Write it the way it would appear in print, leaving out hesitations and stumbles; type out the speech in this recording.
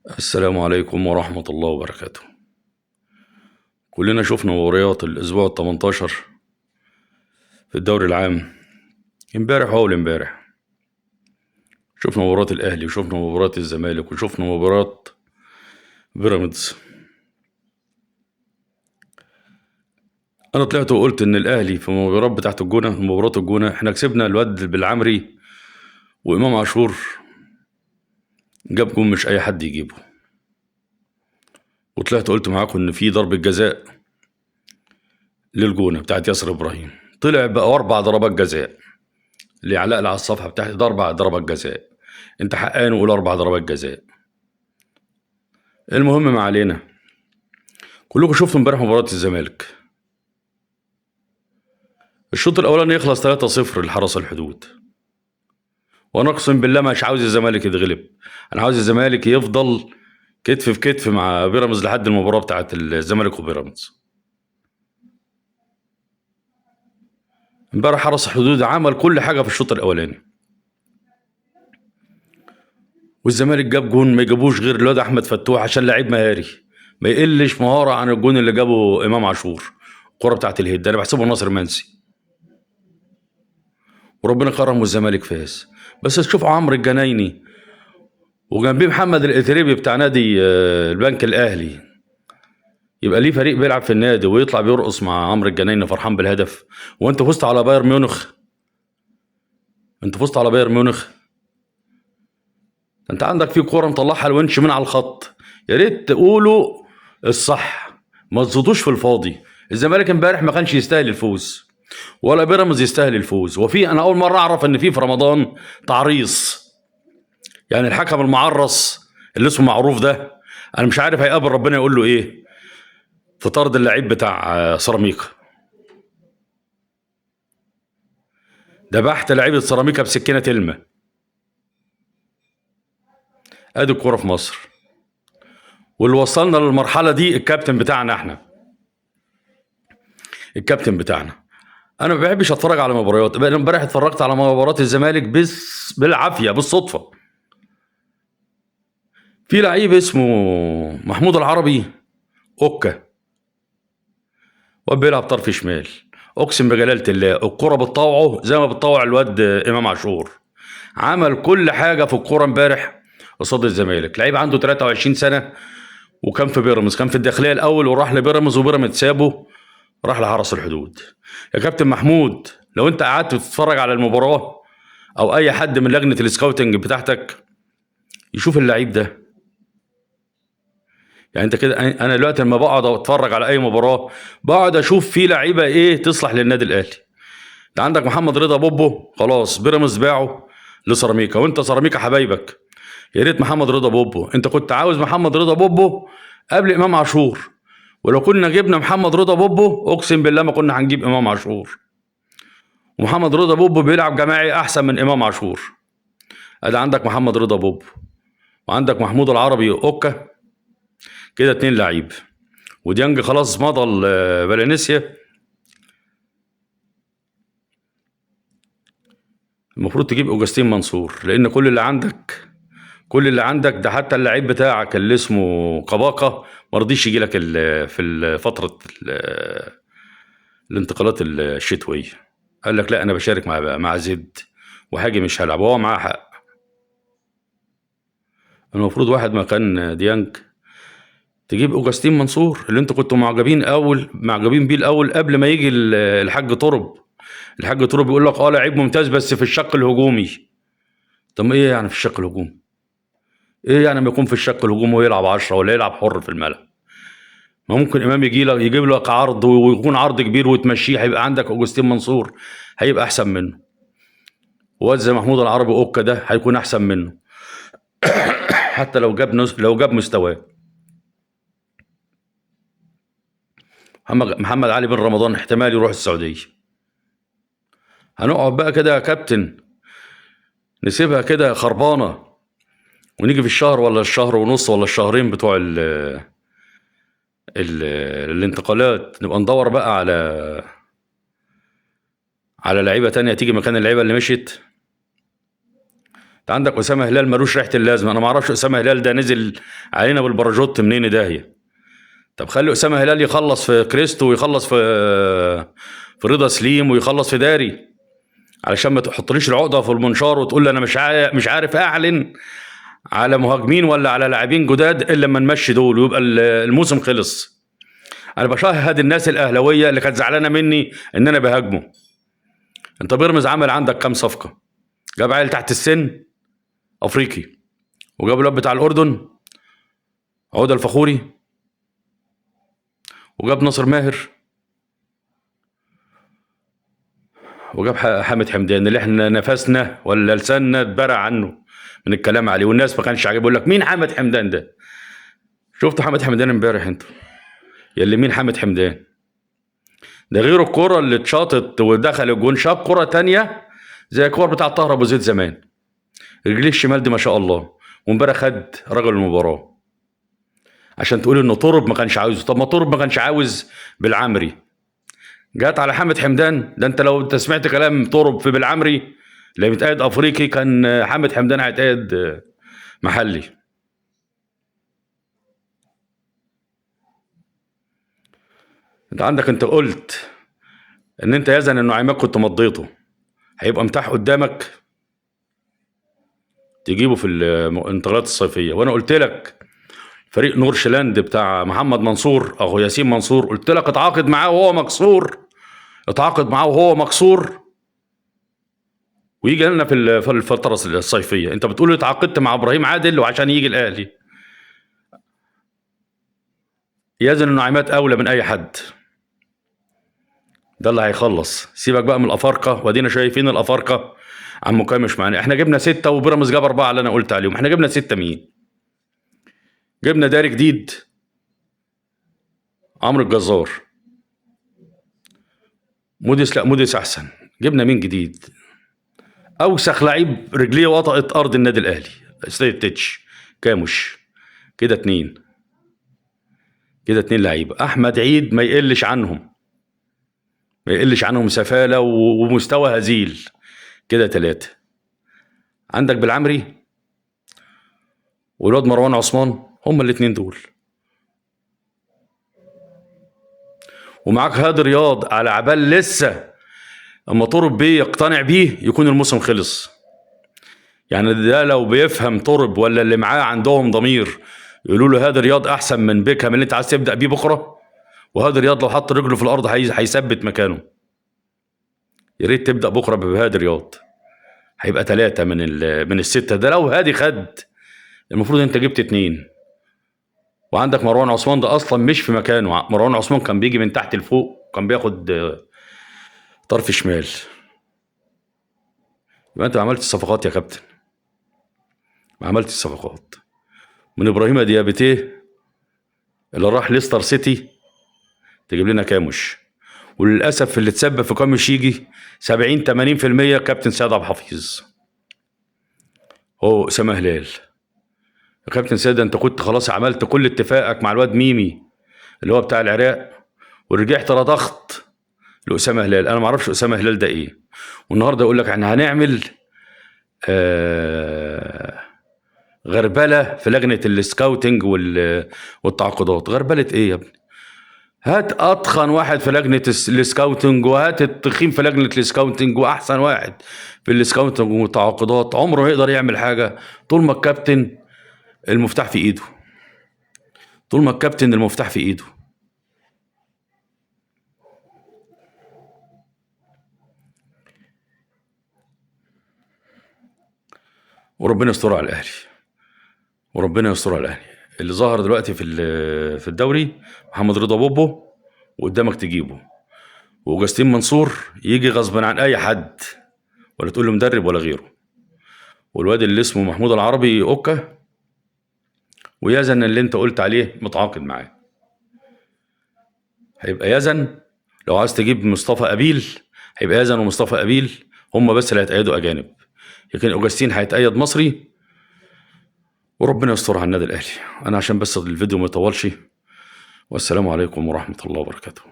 السلام عليكم ورحمة الله وبركاته. كلنا شفنا مباريات الأسبوع ال18 في الدوري العام امبارح وأول امبارح. شفنا مباراة الأهلي وشفنا مباراة الزمالك وشفنا مباراة بيراميدز. أنا طلعت وقلت إن الأهلي في المباراة بتاعة الجونة، مباراة الجونة إحنا كسبنا الواد بالعمري، وإمام عاشور جاب جون مش أي حد يجيبه. وطلعت قلت معاكم إن في ضربة جزاء للجونة بتاعة ياسر إبراهيم، طلع بقى 4 ضربات جزاء. اللي علق لي على الصفحة بتاعتي ده 4 ضربات جزاء. انت حقاني وقول 4 ضربات جزاء. المهم ما علينا. كلكم شفتوا امبارح مباراة الزمالك، الشوط الاولاني يخلص 3-0 لحرس الحدود، وانا اقسم بالله مش عاوز الزمالك يتغلب، انا عاوز الزمالك يفضل كتف في كتف مع بيراميدز لحد المباراة بتاعت الزمالك وبيراميدز. امبارح حرس الحدود عمل كل حاجة في الشوط الاولاني، والزمالك جاب جون ما يجابوش غير الواد احمد فتوح عشان لعيب مهاري، ما يقلش مهارة عن الجون اللي جابه امام عاشور، الكرة بتاعت الهيد انا بحسبه ناصر منسي، وربنا كرم والزمالك فاز. بس تشوف عمرو الجنايني وجنبيه محمد الاتريبي بتاع نادي البنك الاهلي، يبقى ليه فريق بيلعب في النادي ويطلع بيرقص مع عمرو الجنايني فرحان بالهدف، وانت فزت على بايرن ميونخ. انت فزت على بايرن ميونخ. انت عندك في كوره مطلعها الونش من على الخط، يا ريت تقولوا الصح، ما تزودوش في الفاضي. الزمالك امبارح ما كانش يستاهل الفوز، ولا بيراميدز يستاهل الفوز. انا اول مره اعرف ان في رمضان تعريص، يعني الحكم المعرص اللي اسمه معروف ده، انا مش عارف هيقابل ربنا يقول له ايه في طرد اللعيب بتاع سيراميكا. ذبحت لعيبه سيراميكا بسكينه تلمه. ادي الكوره في مصر، واللي وصلنا للمرحله دي الكابتن بتاعنا احنا، الكابتن بتاعنا. انا ما بحبش اتفرج على مباريات، بقى امبارح اتفرجت على مباراه الزمالك بس بالعافيه بالصدفه. في لعيب اسمه محمود العربي، اوكا، وبيلعب طرف شمال، اقسم بجلاله الله الكره بتطوعه زي ما بتطوع الواد امام عاشور. عمل كل حاجه في الكوره امبارح قصاد الزمالك. لعيب عنده 23 سنه، وكان في بيراميدز، كان في الداخليه الاول وراح لبيراميدز، وبيراميدز سابه راح لحرس الحدود. يا كابتن محمود، لو انت قعدت تتفرج على المباراه، او اي حد من لجنه السكاوتنج بتاعتك يشوف اللعيب ده، يعني انت كده، انا دلوقتي لما بقعد اتفرج على اي مباراه بقعد اشوف في لعيبه ايه تصلح للنادي الاهلي. انت عندك محمد رضا بوبو، خلاص بيراميدز باعه لسيراميكا، وانت سيراميكا حبايبك. يا ريت محمد رضا بوبو، انت كنت عاوز محمد رضا بوبو قبل امام عاشور، ولو كنا جبنا محمد رضا بوبو اقسم بالله ما كنا هنجيب امام عاشور. ومحمد رضا بوبو بيلعب جماعي احسن من امام عاشور. ادي عندك محمد رضا بوبو، وعندك محمود العربي اوكا، كده 2 لعيب. وديانج خلاص مضى فالنسيا. المفروض تجيب اوجستين منصور، لان كل اللي عندك ده، حتى اللعيب بتاعك اللي اسمه قباقة ما رضيش يجي لك في فترة الانتقالات الشتوية. قال لك لا انا بشارك مع زد وهاجي مش هلعب، وهو معاه حق. المفروض واحد مكان ديانج تجيب اوجستين منصور اللي انتوا كنتوا معجبين بيه الاول قبل ما يجي الحاج طرب. الحاج طرب بيقول لك لعيب ممتاز بس في الشق الهجومي. طب ايه يعني في الشق الهجومي؟ ايه يعني ما يكون في الشق الهجومي ويلعب 10 ولا يلعب حر في الملعب؟ ما ممكن امام يجيب لك عرض ويكون عرض كبير وتمشيه، هيبقى عندك اوجستين منصور هيبقى احسن منه، وواد زي محمود العربي اوكا ده هيكون احسن منه حتى لو جاب مستواه. محمد علي بن رمضان احتمال يروح السعوديه. هنقعد بقى كده يا كابتن نسيبها كده خربانه، ونيجي في الشهر ولا الشهر ونص ولا الشهرين بتوع ال الانتقالات نبقى ندور بقى على لعيبه تانية تيجي مكان اللعيبه اللي مشيت. انت عندك اسامه هلال ملوش ريحه اللازمه. انا ما اعرفش اسامه هلال ده نزل علينا بالباراشوت منين داهيه. طب خلي اسامه هلال يخلص في كريستو ويخلص في رضا سليم ويخلص في داري، علشان ما تحطليش العقده في المنشار وتقول لي انا مش عارف اعلن على مهاجمين ولا على لاعبين جداد الا لما نمشي دول ويبقى الموسم خلص. انا بشاهد الناس الاهلاويه اللي كانت زعلانه مني ان انا بهاجمه. انت بيراميدز عمل عندك كام صفقه؟ جاب عيل تحت السن افريقي، وجاب الواد بتاع الاردن عوده الفخوري، وجاب ناصر ماهر، وجاب حامد حمدان اللي احنا نفسنا ولا لساننا اتبرع عنه من الكلام عليه، والناس ما كانش عاجبه. يقول لك مين حامد حمدان ده؟ شفتوا حامد حمدان امبارح انتوا؟ يلي مين حامد حمدان ده؟ غير الكرة اللي اتشاطت ودخل الجون، شاط كرة تانية زي الكور بتاع طاهر ابو زيد زمان، رجليه الشمال دي ما شاء الله، وامبارح خد رجل المباراة. عشان تقول انه طرب ما كانش عاوزه. طب ما طرب ما كانش عاوز بالعمري، جات على حامد حمدان. ده انت لو انت سمعت كلام طرب في بالعمري اللي متقاعد افريقي، كان حامد حمدان هيتقاعد محلي. انت عندك، انت قلت ان انت يزن انه عماد كنت مضيته، هيبقى متاح قدامك تجيبه في الانتقالات الصيفيه. وانا قلت لك فريق نورشلاند بتاع محمد منصور اخو ياسين منصور، قلت لك اتعاقد معاه وهو مكسور، اتعاقد معاه وهو مكسور ويجي لنا في الفتره الصيفيه. انت بتقول اتعاقدت مع ابراهيم عادل وعشان يجي الاهلي. يزن انه عماد اولى من اي حد، ده اللي هيخلص. سيبك بقى من الافارقه، وادينا شايفين الافارقه عم مش معانا. احنا جبنا 6 وبيراميدز جاب 4 اللي انا قلت عليهم. احنا جبنا 6 مين؟ جبنا داري جديد، عمرو الجزار، موديس. لا موديس احسن. جبنا مين جديد؟ اوسخ لعيب رجليه وطأت ارض النادي الاهلي سيد تتش كاموش. كده 2، كده 2 لعيبه. احمد عيد ما يقلش عنهم، ما يقلش عنهم سفاله ومستوى هزيل. كده 3. عندك بالعمري والواد مروان عثمان، هما الاثنين دول. ومعاك هادي رياض على عبال لسه اما طرب بيه يقتنع بيه يكون الموسم خلص. يعني ده لو بيفهم طرب ولا اللي معاه عندهم ضمير يقولوا له هادي رياض احسن من بيكهام اللي انت عايز تبدا بيه بكره. وهادي رياض لو حط رجله في الارض هيثبت مكانه. يا ريت تبدا بكره بهادي رياض، هيبقى 3 من ال6 ده. لو هادي خد، المفروض انت جبت 2. وعندك مروان عثمان ده اصلا مش في مكانه. مروان عثمان كان بيجي من تحت لفوق، كان بياخد طرف شمال. يبقى انت ما عملتش الصفقات يا كابتن، ما عملتش الصفقات. من ابراهيم ديابتيه اللي راح ليستر سيتي تجيب لنا كاموش. وللاسف اللي تسبب في كاموش يجي 70-80% كابتن سيد عبد الحفيظ هو اسامه هلال. يا كابتن سيد انت كنت خلاص عملت كل اتفاقك مع الواد ميمي اللي هو بتاع العراق، ورجعت رضخت لاسامه هلال. انا ما اعرفش اسامه هلال ده ايه. والنهارده يقول لك احنا هنعمل غربله في لجنه السكاوتنج والتعاقدات. غربله ايه يا ابني؟ هات اتخن واحد في لجنه السكاوتنج، وهات التخين في لجنه السكاوتنج، واحسن واحد في السكاوتنج والتعاقدات. عمره ما يقدر يعمل حاجه طول ما الكابتن المفتاح في ايده، طول ما الكابتن المفتاح في ايده. وربنا يستر على الاهلي، وربنا يستر على الاهلي. اللي ظهر دلوقتي في الدوري محمد رضا بوبو، وقدامك تجيبه. وجاستين منصور يجي غصبا عن اي حد، ولا تقول له مدرب ولا غيره. والواد اللي اسمه محمود العربي اوكا، ويزن اللي انت قلت عليه متعاقد معاه. هيبقى يزن. لو عايز تجيب مصطفى قبيل هيبقى يزن ومصطفى قبيل هم بس اللي هيتأيدوا اجانب، لكن اوجستين هيتأيد مصري. وربنا يستر على النادي الاهلي. انا عشان بس الفيديو ما يطولش، والسلام عليكم ورحمة الله وبركاته.